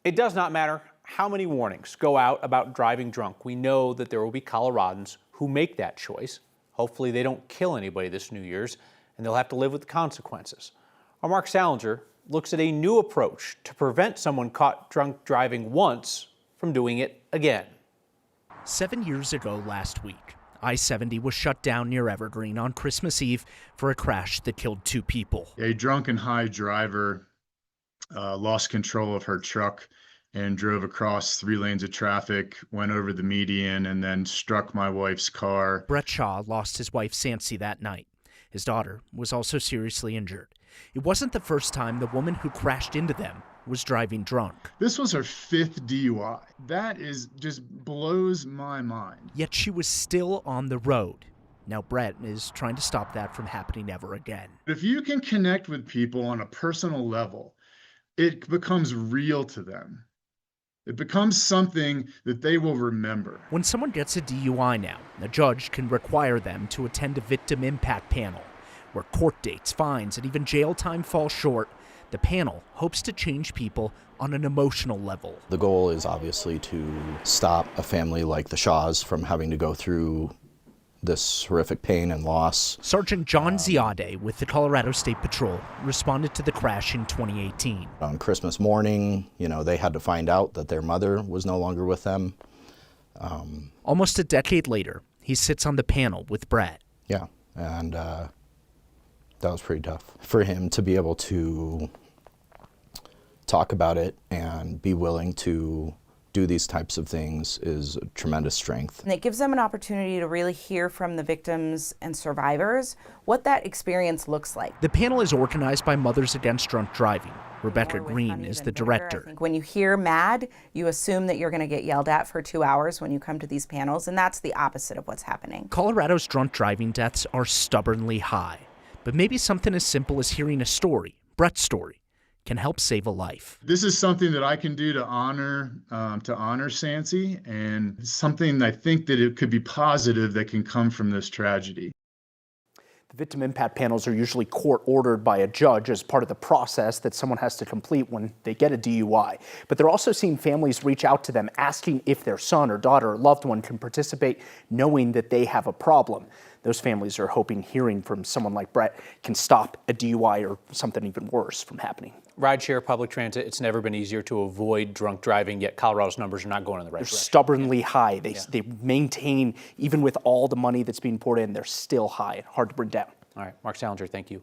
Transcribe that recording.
It does not matter how many warnings go out about driving drunk. We know that there will be Coloradans who make that choice. Hopefully they don't kill anybody this New Year's, and they'll have to live with the consequences. Our Mark Salinger looks at a new approach to prevent someone caught drunk driving once from doing it again. 7 years ago last week, I-70 was shut down near Evergreen on Christmas Eve for a crash that killed 2 people. A drunken high driver lost control of her truck and drove across 3 lanes of traffic, went over the median, and then struck my wife's car. Brett Shaw lost his wife Sancy that night. His daughter was also seriously injured. It wasn't the first time the woman who crashed into them was driving drunk. This was her 5th DUI. That just blows my mind. Yet she was still on the road. Now Brett is trying to stop that from happening ever again. If you can connect with people on a personal level, it becomes real to them. It becomes something that they will remember. When someone gets a DUI now, the judge can require them to attend a victim impact panel, where court dates, fines, and even jail time fall short. The panel hopes to change people on an emotional level. The goal is obviously to stop a family like the Shaws from having to go through this horrific pain and loss. Sergeant John Ziade with the Colorado State Patrol responded to the crash in 2018. On Christmas morning, they had to find out that their mother was no longer with them. Almost a decade later, he sits on the panel with Brett. Yeah, and that was pretty tough. For him to be able to talk about it and be willing to do these types of things is a tremendous strength. And it gives them an opportunity to really hear from the victims and survivors what that experience looks like. The panel is organized by Mothers Against Drunk Driving. Rebecca Green is the director. I think when you hear MAD, you assume that you're going to get yelled at for 2 hours when you come to these panels, and that's the opposite of what's happening. Colorado's drunk driving deaths are stubbornly high, but maybe something as simple as hearing a story, Brett's story, can help save a life. This is something that I can do to honor Sancy, and something I think that it could be positive that can come from this tragedy. The victim impact panels are usually court-ordered by a judge as part of the process that someone has to complete when they get a DUI. But they're also seeing families reach out to them asking if their son or daughter or loved one can participate, knowing that they have a problem. Those families are hoping hearing from someone like Brett can stop a DUI or something even worse from happening. Rideshare, public transit, it's never been easier to avoid drunk driving, yet Colorado's numbers are not going in the right direction. They're stubbornly high. They maintain, even with all the money that's being poured in, they're still high and hard to bring down. All right, Mark Salinger, thank you.